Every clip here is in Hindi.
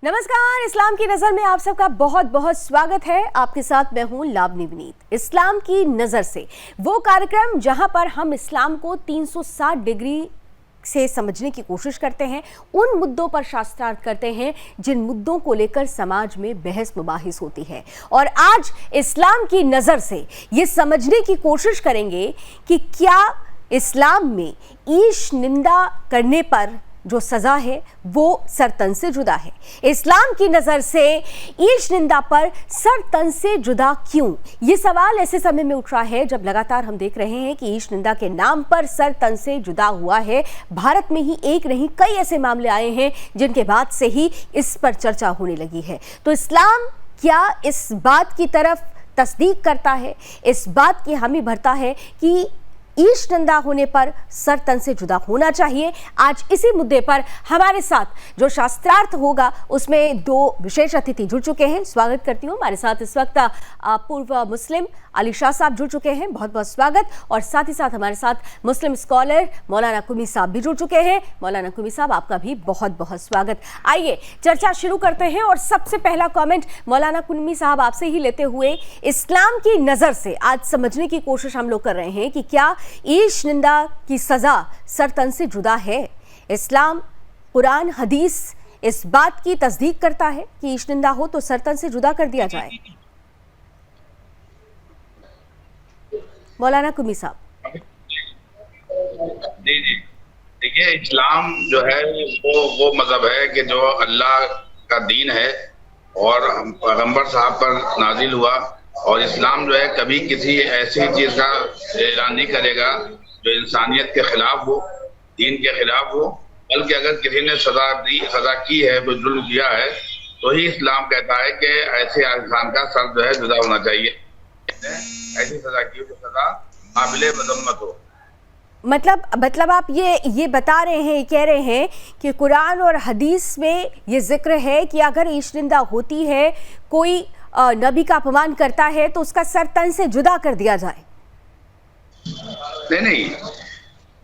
नमस्कार, इस्लाम की नजर में आप सबका बहुत बहुत स्वागत है। आपके साथ मैं हूं लावनी विनीत। इस्लाम की नजर से वो कार्यक्रम जहां पर हम इस्लाम को 360 डिग्री से समझने की कोशिश करते हैं, उन मुद्दों पर शास्त्रार्थ करते हैं जिन मुद्दों को लेकर समाज में बहस मुबाहिस होती है। और आज इस्लाम की नजर से ये समझने की कोशिश करेंगे कि क्या इस्लाम में ईश निंदा करने पर जो सजा है वो सर तन से जुदा है। इस्लाम की नजर से ईश निंदा पर सर तन से जुदा क्यों, ये सवाल ऐसे समय में उठ रहा है जब लगातार हम देख रहे हैं कि ईश निंदा के नाम पर सर तन से जुदा हुआ है। भारत में ही एक नहीं कई ऐसे मामले आए हैं जिनके बाद से ही इस पर चर्चा होने लगी है। तो इस्लाम क्या इस बात की तरफ तस्दीक करता है, इस बात की हामी भरता है कि ईश निंदा होने पर सर तन से जुदा होना चाहिए? आज इसी मुद्दे पर हमारे साथ जो शास्त्रार्थ होगा उसमें दो विशेष अतिथि जुड़ चुके हैं। स्वागत करती हूँ। हमारे साथ इस वक्त पूर्व मुस्लिम अली शाह साहब जुड़ चुके हैं, बहुत बहुत स्वागत। और साथ ही साथ हमारे साथ मुस्लिम स्कॉलर मौलाना कुमी साहब भी जुड़ चुके हैं। मौलाना कुमी साहब, आपका भी बहुत बहुत स्वागत। आइए चर्चा शुरू करते हैं और सबसे पहला कमेंट मौलाना कुमी साहब आपसे ही लेते हुए, इस्लाम की नज़र से आज समझने की कोशिश हम लोग कर रहे हैं कि क्या ईश निंदा की सजा सर तन से जुदा है? इस्लाम, कुरान, हदीस इस बात की तस्दीक करता है कि ईश निंदा हो तो सर तन से जुदा कर दिया जाए। मौलाना कुमी साहब। जी, देखिए, इस्लाम जो है वो मजहब है कि जो अल्लाह का दीन है और पैगंबर साहब पर नाजिल हुआ। और इस्लाम जो है कभी किसी ऐसी चीज का ऐलान नहीं करेगा जो इंसानियत के खिलाफ हो, दीन के खिलाफ हो। बल्कि अगर किसी ने सजा की है, कोई जुल्म किया है, तो ही इस्लाम कहता है कि ऐसे इंसान का सर जो है जुदा होना चाहिए। ऐसी सजा की जो सजा काबिले मजम्मत हो। मतलब आप ये बता रहे हैं, कह रहे हैं कि कुरान और हदीस में ये जिक्र है कि अगर ईश निंदा होती है, कोई नबी का अपमान करता है, तो उसका सर तन से जुदा कर दिया जाए। नहीं,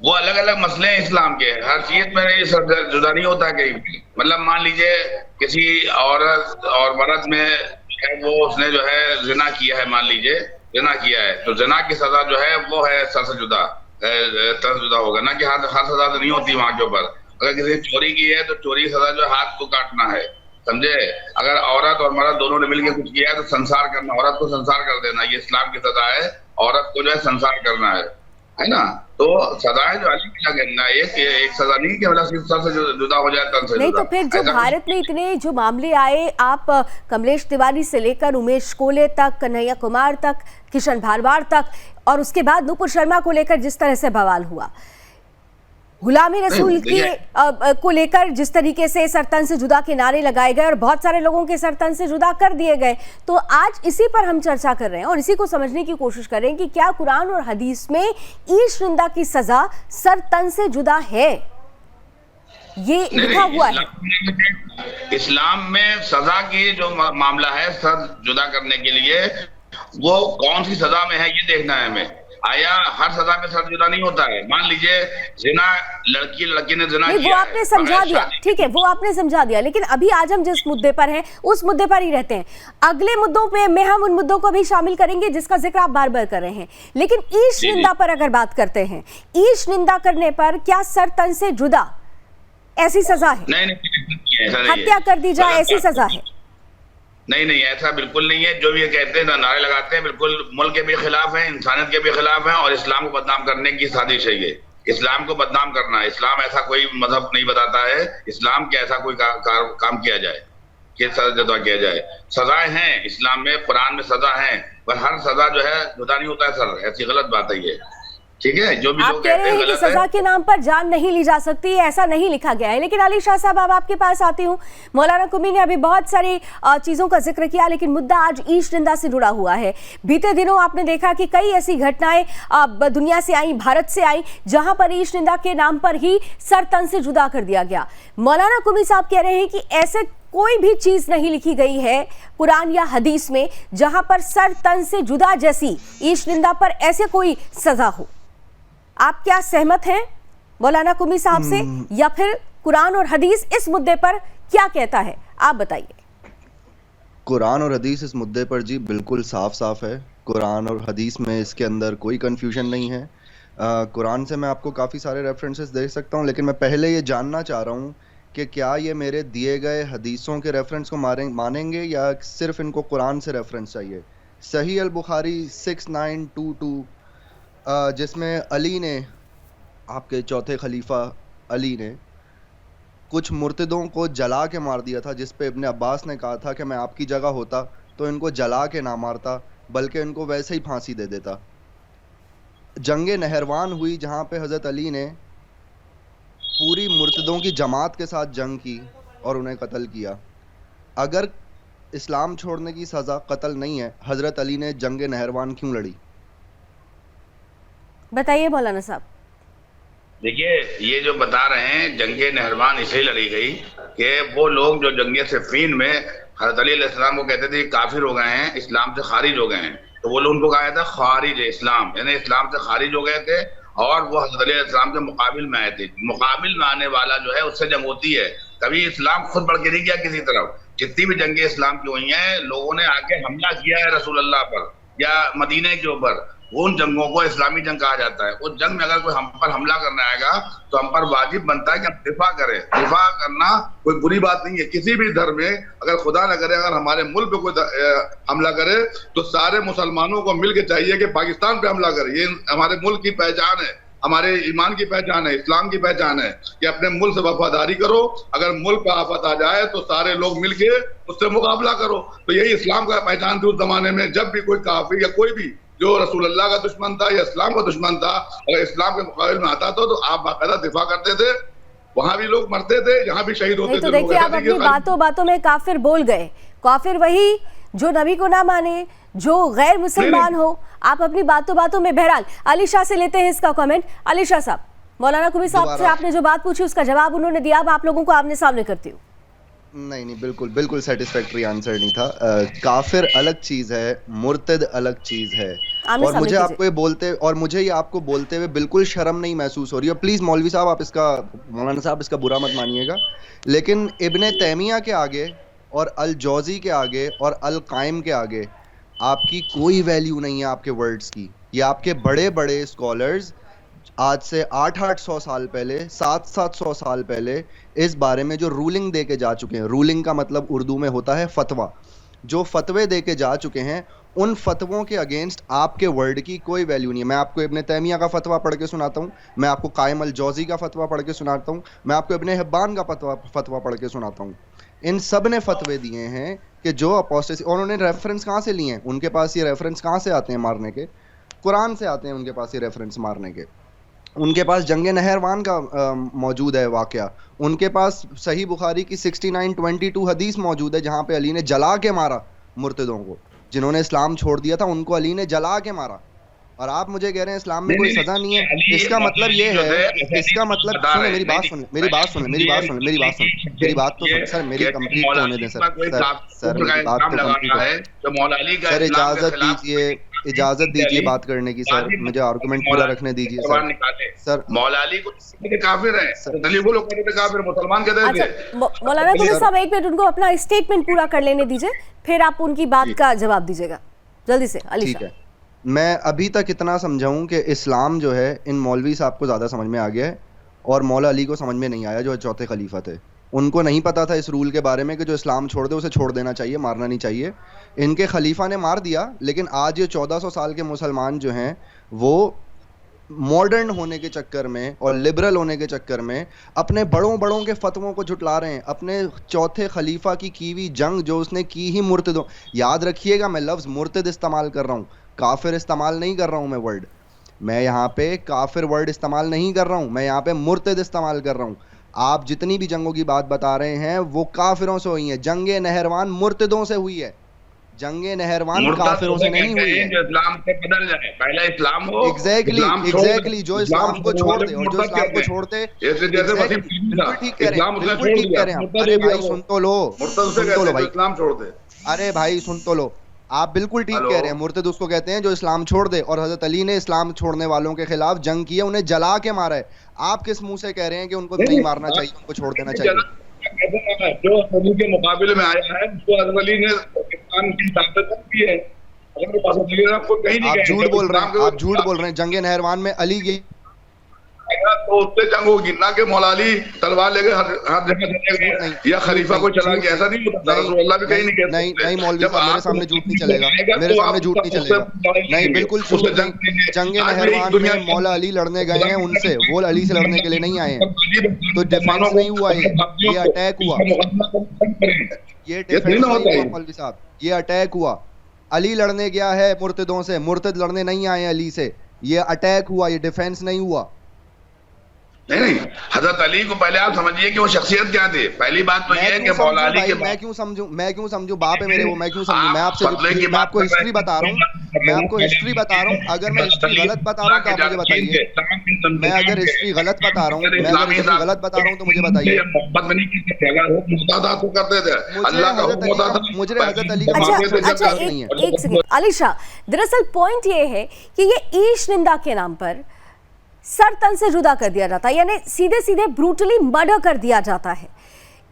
वो अलग अलग मसले हैं इस्लाम के। हर चीज में ये सर जुदा नहीं होता कहीं भी। मतलब मान लीजिए किसी औरत और मर्द में है, वो उसने जो है जिना किया है, मान लीजिए जिना किया है, तो जिना की सजा जो है वो है सर से जुदा, सर जुदा होगा ना कि हर सजा तो नहीं होती वहां के ऊपर। अगर किसी ने चोरी की है तो चोरी की सजा जो हाथ को काटना है, समझे। अगर औरत और मर्द दोनों ने मिलकर कुछ किया है तो संसार करना, औरत को संसार कर देना, ये इस्लाम की सजा है। औरत को जो है संसार करना है ना। तो सजाएं जो अलग अलग है, एक सजा नहीं कि मतलब सिर्फ सर से जुदा हो जाए, तन से नहीं। जुदा। तो फिर जो भारत में इतने जो मामले आए, आप कमलेश तिवारी से लेकर उमेश कोले तक, कन्हैया कुमार तक, किशन भारवार तक, और उसके बाद नुपुर शर्मा को लेकर जिस तरह से बवाल हुआ, गुलामी रसूल की को लेकर जिस तरीके से सरतन से जुदा के नारे लगाए गए और बहुत सारे लोगों के सरतन से जुदा कर दिए गए, तो आज इसी पर हम चर्चा कर रहे हैं और इसी को समझने की कोशिश कर रहे हैं कि क्या कुरान और हदीस में ईश निंदा की सजा सरतन से जुदा है? ये लिखा हुआ है। इस्लाम में सजा की जो मामला है सर जुदा करने के लिए, वो कौन सी सजा में है ये देखना है हमें। आया हर सजा में सर जुदा नहीं होता है। मान लीजिए जिना, लड़की ने जिना किया, वो आपने समझा दिया, ठीक है, वो आपने समझा दिया। लेकिन अभी आज हम जिस मुद्दे पर हैं उस मुद्दे पर ही रहते हैं। अगले मुद्दों पे में हम उन मुद्दों को भी शामिल करेंगे जिसका जिक्र आप बार बार कर रहे हैं। लेकिन ईश निंदा पर अगर बात करते हैं, ईश निंदा करने पर क्या सर तन से जुदा ऐसी सजा है? नहीं, हत्या कर दी जाए ऐसी सजा है? नहीं, ऐसा बिल्कुल नहीं है। जो भी ये कहते हैं, नारे लगाते हैं, बिल्कुल मुल्क के भी खिलाफ है, इंसानियत के भी खिलाफ है और इस्लाम को बदनाम करने की साजिश है ये। इस्लाम को बदनाम करना है। इस्लाम ऐसा कोई मजहब नहीं बताता है इस्लाम के ऐसा कोई काम किया जाए कि सजा जुदा किया जाए। सजाएं हैं इस्लाम में, कुरान में सजा है, पर हर सजा जो है जुदा नहीं होता है सर। ऐसी गलत बात है ये, ठीक है। जो भी आप कह रहे हैं कि सजा के नाम पर जान नहीं ली जा सकती, ऐसा नहीं लिखा गया है। लेकिन अली शाह साहब, अब आपके पास आती हूँ। मौलाना कुमी ने अभी बहुत सारी चीजों का जिक्र किया, लेकिन मुद्दा आज ईश निंदा से जुड़ा हुआ है। बीते दिनों आपने देखा कि कई ऐसी घटनाएं दुनिया से आई, भारत से आई, जहां पर ईश निंदा के नाम पर ही सर तन से जुदा कर दिया गया। मौलाना कुमी साहब कह रहे हैं कि ऐसे कोई भी चीज नहीं लिखी गई है कुरान या हदीस में जहां पर सर तन से जुदा जैसी ईश निंदा पर ऐसे कोई सजा हो। आप क्या सहमत हैं मौलाना कुमी साहब से, या फिर कुरान और हदीस इस मुद्दे पर क्या कहता है? आप बताइए। कुरान और हदीस इस मुद्दे पर जी बिल्कुल साफ साफ है। कुरान और हदीस में इसके अंदर कोई कंफ्यूजन नहीं है। कुरान से मैं आपको काफ़ी सारे रेफरेंसेस दे सकता हूँ, लेकिन मैं पहले ये जानना चाह रहा हूँ कि क्या ये मेरे दिए गए हदीसों के रेफरेंस को मानेंगे या सिर्फ इनको कुरान से रेफरेंस चाहिए। सही अल बुखारी 6922 जिसमें अली ने, आपके चौथे खलीफा अली ने कुछ मुर्तदों को जला के मार दिया था, जिस पे इब्ने अब्बास ने कहा था कि मैं आपकी जगह होता तो इनको जला के ना मारता बल्कि इनको वैसे ही फांसी दे देता। जंगे नहरवान हुई जहाँ पे हज़रत अली ने पूरी मुर्तदों की जमात के साथ जंग की और उन्हें कत्ल किया। अगर इस्लाम छोड़ने की सज़ा कत्ल नहीं है, हज़रत अली ने जंगे नहरवान क्यों लड़ी? बताइए मौलाना साहब। देखिए, ये जो बता रहे हैं जंगे नहरवान इसलिए लड़ी गई कि वो लोग जो जंगे सिफ़ीन में हज़रत अली अलैहिस्सलाम को कहते थे काफिर हो गए हैं, इस्लाम से खारिज हो गए हैं, तो वो लोग उनको कहा था खारिज इस्लाम, यानी इस्लाम से खारिज हो गए थे और वो हज़रत अली अलैहिस्सलाम के मुकाबिल में आए थे। मुकाबिल में आने वाला जो है उससे जंग होती है, कभी इस्लाम खुद बढ़ के नहीं गया किसी तरफ। जितनी भी जंगे इस्लाम की हुई हैं, लोगों ने आके हमला किया है रसूल अल्लाह पर या मदीने के ऊपर, उन जंगों को इस्लामी जंग कहा जाता है। उस जंग में अगर कोई हम पर हमला करने आएगा तो हम पर वाजिब बनता है कि हम दिफा करें। दिफा करना कोई बुरी बात नहीं है किसी भी धर्म में। अगर खुदा न करे अगर हमारे मुल्क पे कोई हमला करे तो सारे मुसलमानों को मिल के चाहिए कि पाकिस्तान पे हमला करे। ये हमारे मुल्क की पहचान है, हमारे ईमान की पहचान है, इस्लाम की पहचान है कि अपने मुल्क से वफादारी करो। अगर मुल्क पर आफत आ जाए तो सारे लोग मिलके उससे मुकाबला करो। तो यही इस्लाम का पहचान थी उस जमाने में। जब भी कोई काफिर या कोई भी जो रसूल अल्लाह का दुश्मन था या इस्लाम का दुश्मन था, अगर इस्लाम के मुकाबले में आता था तो आप बाकायदा दिफा करते थे। वहां भी लोग मरते थे, यहाँ भी शहीद होते थे। तो देखिए, आप अपनी बातों बातों में काफिर बोल गए। काफिर वही जो नबी को ना माने, जो गैर मुसलमान हो। आप अपनी बातों बातों में, बहरहाल अली शाह से लेते हैं इसका कमेंट। अली शाह साहब, मौलाना कुबी साहब से आपने जो बात पूछी उसका जवाब उन्होंने दिया। अब आप लोगों को आमने सामने करती हूँ। नहीं, बिल्कुल सेटिस्फैक्टरी आंसर नहीं था। काफिर अलग चीज है, मुर्तद अलग चीज है। और मुझे आपको ये बोलते और मुझे ये आपको बोलते हुए बिल्कुल शर्म नहीं महसूस हो रही है। प्लीज मौलवी साहब, आप इसका, मौलाना साहब इसका बुरा मत मानिएगा, लेकिन इब्ने तैमिया के आगे और अल जौजी के आगे और अल कायम के आगे आपकी कोई वैल्यू नहीं है आपके वर्ड्स की। ये आपके बड़े बड़े स्कॉलर्स आज से 800 साल पहले, 700 साल पहले इस बारे में जो रूलिंग दे के जा चुके हैं, रूलिंग का मतलब उर्दू में होता है फतवा, जो फतवे दे के जा चुके हैं, उन फतवों के अगेंस्ट आपके वर्ड की कोई वैल्यू नहीं है। मैं आपको इब्ने तैमिया का फतवा पढ़ के सुनाता हूँ, मैं आपको कायम अल जौजी का फतवा पढ़ के सुनाता हूँ, मैं आपको इब्ने हिब्बान का फतवा पढ़ के सुनाता हूँ। इन सब ने फतवे दिए हैं कि जो अपोस्टेसी, और उन्होंने रेफरेंस कहाँ से लिए हैं? उनके पास ये रेफरेंस कहाँ से आते हैं मारने के? कुरान से आते हैं उनके पास ये रेफरेंस मारने के। उनके पास जंगे नहरवान का मौजूद है वाक़या। उनके पास सही बुखारी की 6922 हदीस मौजूद है जहाँ पे अली ने जला के मारा मुर्तदों को, जिन्होंने इस्लाम छोड़ दिया था उनको अली ने जला के मारा। और आप मुझे कह रहे हैं इस्लाम में कोई सजा नहीं है। इसका मतलब ये है, इसका मतलब सुने, मेरी बात सुन, मेरी बात सुन, मेरी बात सुन, मेरी बात सुन, मेरी बात तो सुन सर, मेरी कंप्लीट तो होने दें सर, सर मेरी बात तो कंप्लीट है सर। इजाजत दीजिए बात करने की सर, मुझे आर्गुमेंट पूरा रखने दीजिए सर। सर मौला अली को काफिर है, अली को लोग कहते थे काफिर, मुसलमान कहते थे। मौलाना कुबी साहब, एक मिनट उनको अपना स्टेटमेंट पूरा कर लेने दीजिए, फिर आप उनकी बात का जवाब दीजिएगा जल्दी से। अली ठीक है, मैं अभी तक इतना समझाऊं कि इस्लाम जो है इन मौलवी साहब को ज़्यादा समझ में आ गया है और मौला अली को समझ में नहीं आया, जो चौथे खलीफा थे। उनको नहीं पता था इस रूल के बारे में कि जो इस्लाम छोड़ दे उसे छोड़ देना चाहिए, मारना नहीं चाहिए। इनके खलीफा ने मार दिया, लेकिन आज ये 1400 साल के मुसलमान जो हैं वो मॉडर्न होने के चक्कर में और लिबरल होने के चक्कर में अपने बड़ों के फतवों को झुटला रहे हैं। अपने चौथे खलीफा की हुई जंग जो उसने की ही मुर्तदों, याद रखिएगा मैं लफ्ज़ मुर्तद इस्तेमाल कर रहा हूँ, काफिर इस्तेमाल नहीं कर रहा हूँ। मैं वर्ड, मैं यहाँ पे काफिर वर्ड इस्तेमाल नहीं कर रहा हूँ, मैं यहाँ पे मुर्तद इस्तेमाल कर रहा हूँ। आप जितनी भी जंगों की बात बता रहे हैं वो काफिरों से हुई है। जंगे नहरवान मुर्तदों से हुई है, जंगे नहरवान काफिरों से नहीं हुई है। इस्लाम से बदल जाए, पहला इस्लाम हो। एग्जैक्टली जो इस्लाम को छोड़ दे और जो इस्लाम को छोड़ते, ठीक कह रहे हैं, बिल्कुल ठीक कह रहे हैं। अरे भाई सुन तो लो, सुन तो लो भाई, इस्लाम छोड़ दे। अरे भाई सुन तो लो, आप बिल्कुल ठीक कह रहे हैं। मुर्तद उसको कहते हैं जो इस्लाम छोड़ दे, और हजरत अली ने इस्लाम छोड़ने वालों के खिलाफ जंग की है, उन्हें जला के मारा है। आप किस मुंह से कह रहे हैं कि उनको नहीं मारना चाहिए, उनको छोड़ देना चाहिए? जो अली के मुकाबले में आया है उसको अली ने पाकिस्तान की ताकत दी है। अगर आपको कहीं नहीं, आप झूठ बोल रहे हैं, आप झूठ बोल रहे हैं। जंगे नहरवान में अली की तो उससे जंग होगी ना कि मौला अली तलवार लेके हर जगह चले गए या खलीफा को चला के, ऐसा नहीं होता। रसूलुल्लाह भी कहीं नहीं कहते। नहीं मौलवी साहब, मेरे सामने झूठ नहीं चलेगा, मेरे सामने झूठ नहीं चलेगा। नहीं, बिल्कुल झूठ नहीं। जंगे नहरवान में मौला अली लड़ने गए हैं उनसे, वो अली से लड़ने के लिए नहीं आए हैं। तो डिफेंस नहीं हुआ, ये अटैक हुआ, ये डिफेंस नहीं हुआ मौलवी साहब, ये अटैक हुआ। अली लड़ने गया है मुर्तदों से, मुर्तद लड़ने नहीं आए अली से। ये अटैक हुआ, ये डिफेंस नहीं हुआ। नहीं, हजरत अली को पहले आप समझिए कि वो शख्सियत क्या थी। पहली बात तो ये है कि मौला अली के मैं क्यों समझूं बाप है मेरे वो, मैं क्यों समझूं? मैं आपको हिस्ट्री बता रहा हूँ, मैं आपको हिस्ट्री बता रहा हूँ। अगर मैं हिस्ट्री गलत बता रहा हूँ तो आप मुझे बताइए। मैं अगर हिस्ट्री गलत बता रहा हूँ तो मुझे बताइए। मुझे हजरत अली अच्छा एक सेकंड अली शाह, दरअसल पॉइंट ये है कि ये ईश निंदा के नाम पर सर तन से जुदा कर दिया जाता है, यानी सीधे सीधे ब्रूटली मर्डर कर दिया जाता है।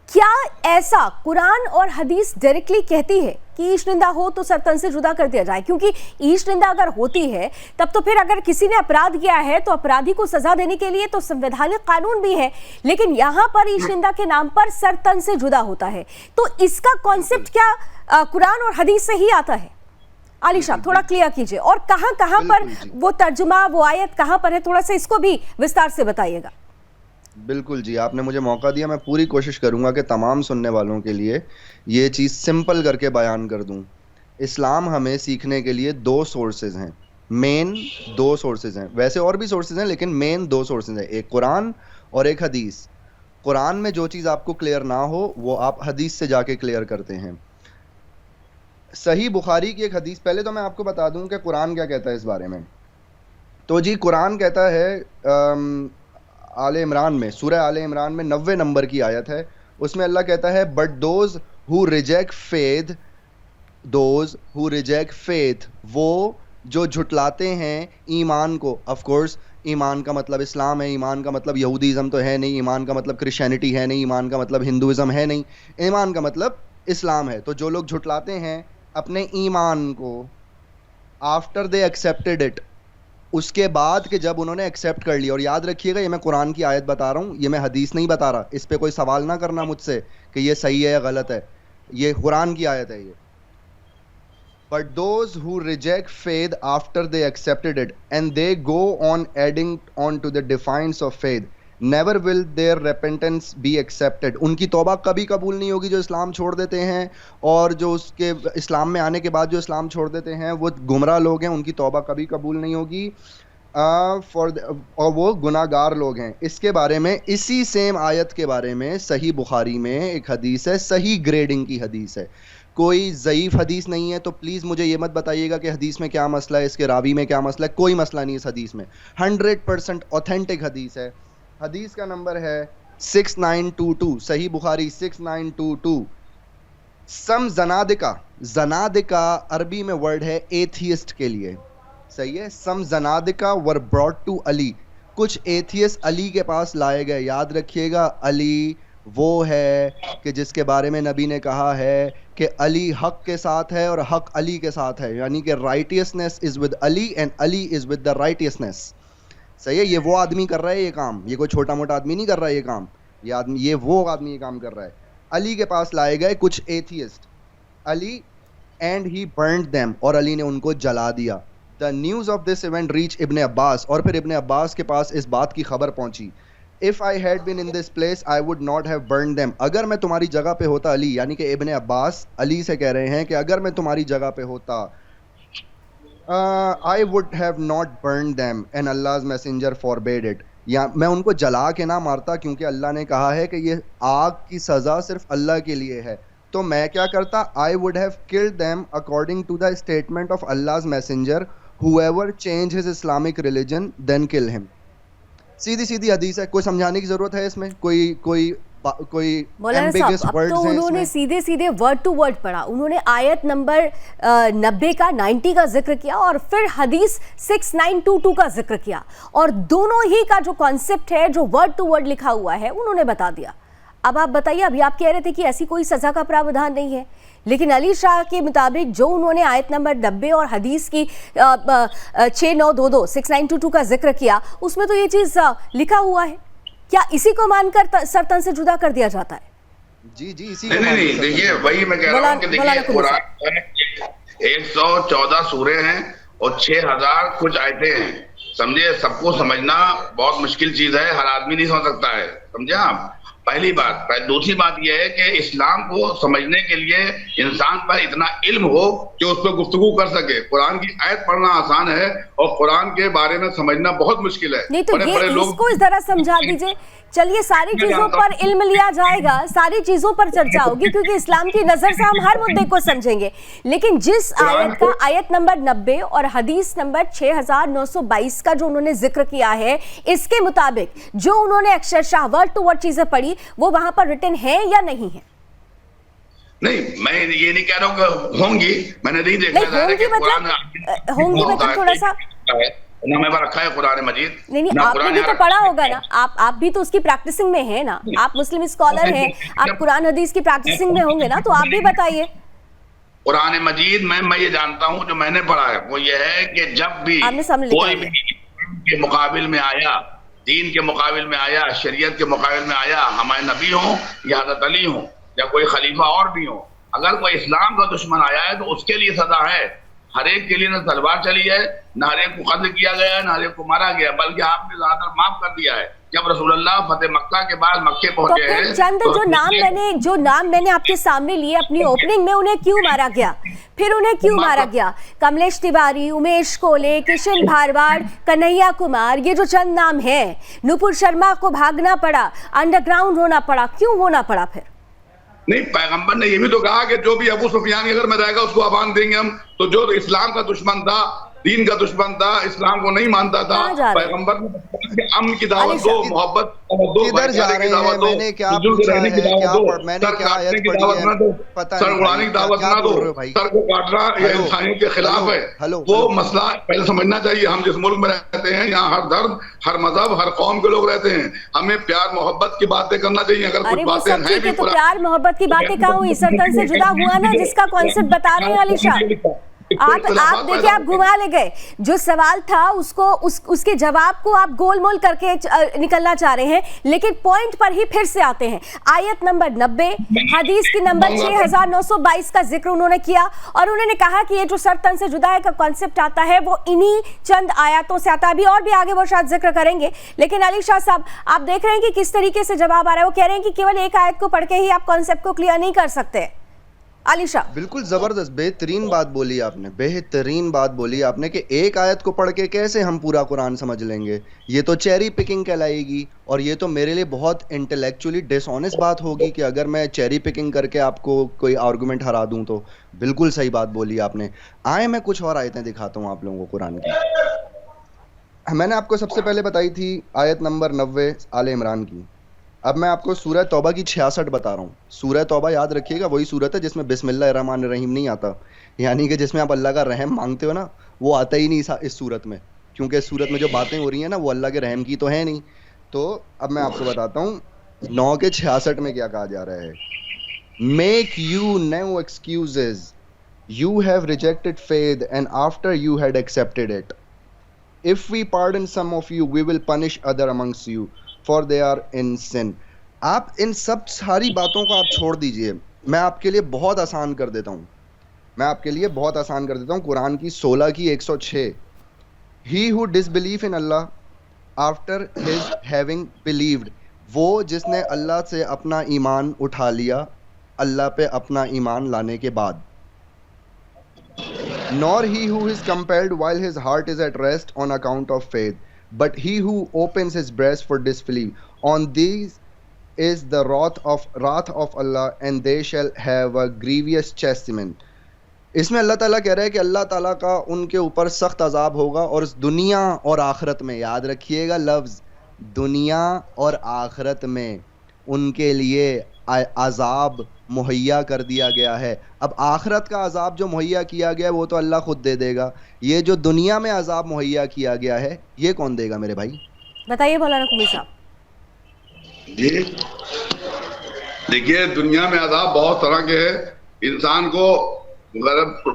क्या ऐसा कुरान और हदीस डायरेक्टली कहती है कि ईश निंदा हो तो सर तन से जुदा कर दिया जाए? क्योंकि ईश निंदा अगर होती है तब तो फिर अगर किसी ने अपराध किया है तो अपराधी को सजा देने के लिए तो संवैधानिक कानून भी है, लेकिन यहाँ पर ईश निंदा के नाम पर सर तन से जुदा होता है। तो इसका कॉन्सेप्ट क्या कुरान और हदीस से ही आता है? अली शाह थोड़ा क्लियर कीजिए, और कहां पर वो तर्जुमा, वो आयत कहां पर है, थोड़ा सा इसको भी विस्तार से बताइएगा। बिल्कुल जी, आपने मुझे मौका दिया, मैं पूरी कोशिश करूंगा कि तमाम सुनने वालों के लिए ये चीज़ सिंपल करके बयान कर दूं। इस्लाम हमें सीखने के लिए दो सोर्सेज हैं, मेन दो सोर्सेज हैं। वैसे और भी सोर्सेज हैं लेकिन मेन दो सोर्सेज हैं, एक कुरान और एक हदीस। कुरान में जो चीज़ आपको क्लियर ना हो वो आप हदीस से जाके क्लियर करते हैं। सही बुखारी की एक हदीस, पहले तो मैं आपको बता दूं कि कुरान क्या कहता है इस बारे में। तो जी कुरान कहता है आले इमरान में, सूरह आले इमरान में 90 नंबर की आयत है, उसमें अल्लाह कहता है but those who reject faith, those who reject faith, वो जो झुटलाते हैं ईमान को। ऑफ कोर्स ईमान का मतलब इस्लाम है, ईमान का मतलब यहूदीज़म तो है नहीं, ईमान का मतलब क्रिश्चियनिटी है नहीं, ईमान का मतलब हिंदुइज़म है नहीं, ईमान का मतलब इस्लाम है। तो जो लोग झुटलाते हैं अपने ईमान को आफ्टर दे एक्सेप्टेड इट, उसके बाद कि जब उन्होंने एक्सेप्ट कर लिया, और याद रखिएगा ये मैं कुरान की आयत बता रहा हूँ, ये मैं हदीस नहीं बता रहा, इस पे कोई सवाल ना करना मुझसे कि ये सही है या गलत है, ये कुरान की आयत है ये। But those who reject faith after they accepted it and they go on adding on to the defiance of faith, never will there repentance be accepted. उनकी तौबा कभी कबूल नहीं होगी जो इस्लाम छोड़ देते हैं, और जो उसके इस्लाम में आने के बाद जो इस्लाम छोड़ देते हैं वो गुमराह लोग हैं, उनकी तौबा कभी कबूल नहीं होगी और वो गुनाहगार लोग हैं। इसके बारे में, इसी सेम आयत के बारे में सही बुखारी में एक हदीस है, सही ग्रेडिंग की हदीस है, कोई ज़ईफ़ हदीस नहीं है। तो प्लीज़ मुझे ये मत बताइएगा कि हदीस में क्या मसला है, इसके रावी में क्या मसला है, कोई मसला नहीं है इस हदीस में, 100% ऑथेंटिक हदीस है। हदीस का नंबर है 6922, सही बुखारी 6922। सम जनादिका अरबी में वर्ड है एथियस्ट के लिए, सही है। सम जनादिका वर ब्रॉट टू अली, कुछ एथियस्ट अली के पास लाए गए। याद रखिएगा अली वो है कि जिसके बारे में नबी ने कहा है कि अली हक के साथ है और हक अली के साथ है, यानी कि righteousness is with Ali and Ali is with the righteousness, सही है। ये वो आदमी कर रहा है ये काम, ये कोई छोटा मोटा आदमी नहीं कर रहा है ये काम, ये आदमी, ये वो आदमी ये काम कर रहा है। अली के पास लाए गए कुछ atheist, Ali and he burned them, और अली ने उनको जला दिया। The news of this event reach Ibn Abbas, और फिर इब्ने अब्बास के पास इस बात की खबर पहुंची। If I had been in this place I would not have burned them, अगर मैं तुम्हारी जगह पे होता, अली यानी कि इब्ने अब्बास अली से कह रहे हैं कि अगर मैं तुम्हारी जगह पे होता, I would have not burned them and Allah's messenger forbade it, या मैं उनको जला के ना मारता क्योंकि अल्लाह ने कहा है कि ये आग की सज़ा सिर्फ अल्लाह के लिए है। तो मैं क्या करता, I would have killed them according to the statement of Allah's messenger, whoever change his Islamic religion then kill him। सीधी सीधी हदीस है, कोई समझाने की जरूरत है इसमें? कोई ambiguous words तो उन्होंने सीधे सीधे वर्ड टू वर्ड पढ़ा, उन्होंने आयत नंबर 90 का 90 का जिक्र किया और फिर हदीस 6922 का जिक्र किया, और दोनों ही का जो कॉन्सेप्ट है, जो वर्ड टू वर्ड लिखा हुआ है, उन्होंने बता दिया। अब आप बताइए, अभी आप कह रहे थे कि ऐसी कोई सजा का प्रावधान नहीं है, लेकिन अली शाह के मुताबिक जो उन्होंने आयत नंबर 90 और हदीस की 6922 6922 का जिक्र किया, उसमें तो ये चीज लिखा हुआ है। क्या इसी को मानकर सरतन से जुदा कर दिया जाता है? जी जी, इसी नहीं, देखिए वही मैं कह रहा हूँ कि देखिए कुरान 114 सूरे हैं और 6000 कुछ आयतें हैं, समझे। सबको समझना बहुत मुश्किल चीज है, हर आदमी नहीं समझ सकता है, समझे आप। पहली बात। दूसरी बात यह है कि इस्लाम को समझने के लिए इंसान पर इतना इल्म हो कि उस पर गुफ्तगू कर सके। कुरान की आयत पढ़ना आसान है और कुरान के बारे में समझना बहुत मुश्किल है। नहीं तो ये इसको इस तरह समझा दीजिए। चलिए, सारी चीजों पर इल्म लिया जाएगा, सारी चीजों पर चर्चा होगी, क्योंकि इस्लाम की नजर से हम हर मुद्दे को समझेंगे। लेकिन जिस आयत का आयत नंबर 90 और हदीस नंबर 6922 का जो उन्होंने जिक्र किया है, इसके मुताबिक जो उन्होंने अक्षरशः वर्ड टू वर्ड चीजें पढ़ी, वो वहां पर रिटन है या नहीं है? नहीं, मैं ये नहीं कह रहा हूँ कि होंगी, मैंने नहीं देखा। होंगी मतलब थोड़ा सा ना मैं रखा है कुरान मजीद। नहीं, आपने भी तो पढ़ा होगा ना, आप भी तो उसकी प्रैक्टिसिंग में है ना, आप मुस्लिम स्कॉलर हैं, आप कुरान हदीस की प्रैक्टिसिंग में होंगे ना, तो आप भी बताइए। कुरान मजीद में मैं ये जानता हूँ, जो मैंने पढ़ा है वो ये है कि जब भी कोई भी के मुकाबिल में आया, दीन के मुकाबिल में आया, शरीयत के मुकाबिल में आया, हमारे नबी हो या हज़रत अली हो या कोई खलीफा और भी हो, अगर कोई इस्लाम का दुश्मन आया है तो उसके लिए सजा है। हर एक के लिए न तलवार चली है, न हर एक को कत्ल किया गया है, न हर एक को मारा गया, बल्कि आपने ज़्यादातर माफ कर दिया है। जब रसूलुल्लाह फतेह मक्का के बाद मक्के पहुंचे हैं, तो चंद जो नाम मैंने आपके सामने लिए अपनी ओपनिंग में, उन्हें क्यों मारा गया? फिर उन्हें क्यों मारा गया? कमलेश तिवारी, उमेश कोले, किशन भारवाड़, कन्हैया कुमार, ये जो चंद नाम है। नुपुर शर्मा को भागना पड़ा, अंडरग्राउंड होना पड़ा, क्यों होना पड़ा? फिर नहीं, पैगंबर ने ये भी तो कहा कि जो भी अबू सुफियान के घर में रहेगा उसको आबाद देंगे हम। तो जो इस्लाम का दुश्मन था, दीन का दुश्मन था, इस्लाम को नहीं मानता था, पैगंबर ने अमन की दावत दो, मोहब्बत दो, किधर जा रहे हैं? मैंने क्या पूछा है, मैंने क्या आयत पढ़ी है, पता सर उड़ाने की दावत ना दो, सर को काटना ये इंसानियत के खिलाफ है। वो मसला पहले समझना चाहिए। हम जिस मुल्क में रहते हैं, यहाँ हर धर्म, हर मजहब, हर कौम के लोग रहते हैं। हमें प्यार मोहब्बत की बातें करना चाहिए। अगर कुछ बातें हैं भी, तो प्यार मोहब्बत की बातें कहाँ हुई? सरतन से जुदा हुआ ना, जिसका कॉन्सेप्ट बता रहे हैं अली शाह। आप देखिए, आप घुमा ले गए। जो सवाल था उसके जवाब को आप गोलमोल करके निकलना चाह रहे हैं, लेकिन पॉइंट पर ही फिर से आते हैं। आयत नंबर 90, हदीस की नंबर 6922 का जिक्र उन्होंने किया और उन्होंने कहा कि ये जो सरतन से जुदा का कॉन्सेप्ट आता है वो इन्हीं चंद आयतों से आता है। अभी और भी आगे वो शायद जिक्र करेंगे, लेकिन अली शाह साहब, आप देख रहे हैं कि किस तरीके से जवाब आ रहा है। वो कह रहे हैं कि केवल एक आयत को पढ़ के ही आप कॉन्सेप्ट को क्लियर नहीं कर सकते। अली शाह, बिल्कुल जबरदस्त, बेहतरीन बात बोली आपने, बेहतरीन बात बोली आपने कि एक आयत को पढ़ के कैसे हम पूरा कुरान समझ लेंगे। ये तो चेरी पिकिंग कहलाएगी और ये तो मेरे लिए बहुत इंटेलेक्चुअली डिसऑनेस्ट बात होगी कि अगर मैं चेरी पिकिंग करके आपको कोई आर्गुमेंट हरा दूं। तो बिल्कुल सही बात बोली आपने। आए मैं कुछ और आयतें दिखाता हूँ आप लोगों को कुरान की। मैंने आपको सबसे पहले बताई थी आयत नंबर 90 आले इमरान की। अब मैं आपको सूरह तौबा की 66 बता रहा हूँ। सूरह तौबा याद रखिएगा, वही सूरत है जिसमें बिस्मिल्लाहिर्रहमानिर्रहीम नहीं आता, यानी कि जिसमें आप अल्लाह का रहम मांगते हो ना, वो आता ही नहीं इस सूरत में, क्योंकि इस सूरत में जो बातें हो रही हैं ना वो अल्लाह के रहम की तो है नहीं। तो अब मैं आपको बताता हूँ 9 के 66 में क्या कहा जा रहा है। Make you no excuses, you have rejected faith and after you had accepted it, if we pardon some of you we will punish other amongst you for they are in sin. आप इन सब सारी बातों को आप छोड़ दीजिए, मैं आपके लिए बहुत आसान कर देता हूँ, मैं आपके लिए बहुत आसान कर देता हूँ। कुरान की 16 की 106, he who disbelieve in Allah after his having believed, वो जिसने अल्लाह से अपना ईमान उठा लिया अल्लाह पे अपना ईमान लाने के बाद। Nor he who is compelled while his heart is at rest on account of faith, but he who opens his breast for disbelief, on these is the wrath of Allah and they shall have a grievous chastisement। इसमें अल्लाह ताला कह रहा है कि अल्लाह ताला का उनके ऊपर सख्त अजाब होगा और इस दुनिया और आखिरत में, याद रखिएगा लफ्ज़ दुनिया और आखिरत में उनके लिए अजाब मुहैया कर दिया गया है। अब आखिरत का अजाब जो मुहैया किया गया है वो तो अल्लाह खुद दे देगा, ये जो दुनिया में अजाब मुहैया किया गया है ये कौन देगा मेरे भाई? बताइए मौलाना कुमी साहब। जी, देखिए, दुनिया में अजाब बहुत तरह के हैं। इंसान को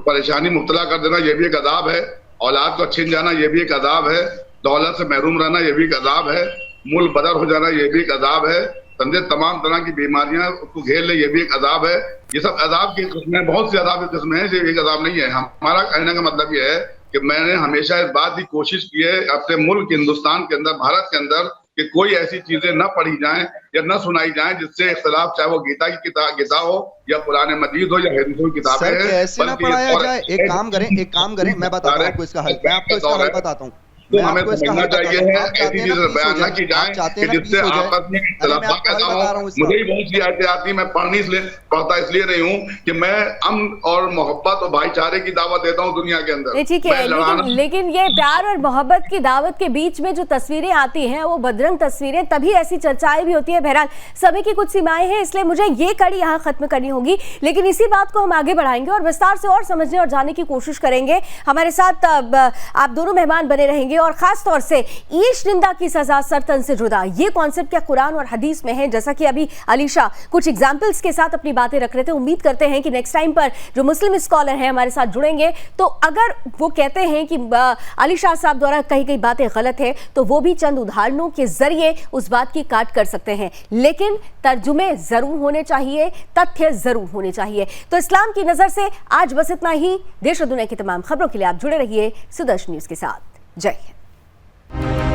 परेशानी मुब्तला कर देना ये भी एक अजाब है, औलाद को छीन जाना ये भी एक अजाब है, दौलत से महरूम रहना ये भी एक अजाब है, मुल्क बदर हो जाना ये भी एक अजाब है, समझे, तमाम तरह की बीमारियां उसको घेर ले ये भी एक अजाब है। ये सब अजाब की किस्में, बहुत सी अजाब की किस्में हैं, ये एक अजाब नहीं है। हमारा कहने का मतलब ये है कि मैंने हमेशा इस बात की कोशिश की है अपने मुल्क हिंदुस्तान के अंदर, भारत के अंदर, कि कोई ऐसी चीजें न पढ़ी जाएं या न सुनाई जाएं जिससे इख्तिलाफ, चाहे वो गीता की गीता हो या कुरान मजीद हो या हिंदू की किताबें हैं। ऐसे ना पढ़ाया जाए। एक काम करें, मैं बताता हूँ आपको इसका हल। मैं आपको इसका हल बताता हूँ। तो हमें समझना चाहिए है ऐसी चीजें बयान न की जाए कि जिससे आपस में इख्तिलाफ पैदा हो। मुझे ही बहुत सी आयतें आती, मैं पढ़ता इसलिए नहीं हूँ कि मैं अमन और मोहब्बत और भाईचारे की दावत देता हूँ दुनिया के अंदर। ठीक है, लेकिन ये प्यार और मोहब्बत की दावत के बीच में जो तस्वीरें आती हैं वो बदरंग तस्वीरें, तभी ऐसी चर्चाएं भी होती है। बहरहाल समय की कुछ सीमाएं हैं, इसलिए मुझे ये कड़ी यहाँ खत्म करनी होगी, लेकिन इसी बात को हम आगे बढ़ाएंगे और विस्तार से और समझने और जानने की कोशिश करेंगे। हमारे साथ आप दोनों मेहमान बने रहेंगे और खास तौर से ईश निंदा की सजा सरतन से जुदा, ये कॉन्सेप्ट क्या कुरान और हदीस में है? जैसा कि अभी अलीशा कुछ एग्जाम्पल्स के साथ अपनी बातें रख रहे थे, उम्मीद करते हैं कि नेक्स्ट टाइम पर जो मुस्लिम स्कॉलर हैं हमारे साथ जुड़ेंगे तो अगर वो कहते हैं कि अलीशा साहब द्वारा कही गई बातें गलत है तो वो भी चंद उदाहरणों के जरिए उस बात की काट कर सकते हैं, लेकिन तर्जुमे जरूर होने चाहिए, तथ्य जरूर होने चाहिए। तो इस्लाम की नजर से आज बस इतना ही। देश और दुनिया की तमाम खबरों के लिए आप जुड़े रहिए सुदर्शन न्यूज के साथ। जय हिंद।